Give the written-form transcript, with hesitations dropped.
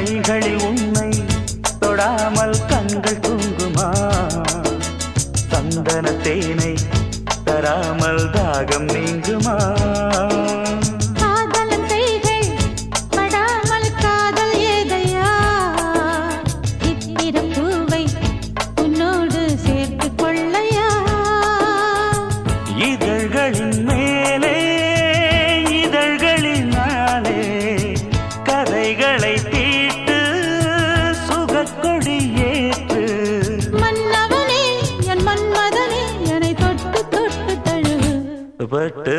கைகளில் உன்னை தொடாமல் கண்கள் தூங்குமா சந்தன தேனை தராமல் தாகம் நீங்குமா இதழ்களின் மேலே இதழ்களினாலே கதைகளை தீட்டு சுகக்கொடி ஏற்று மன்னவனே என் மன்மதனே என்னை தொட்டு தொட்டு தழுவு பட்டு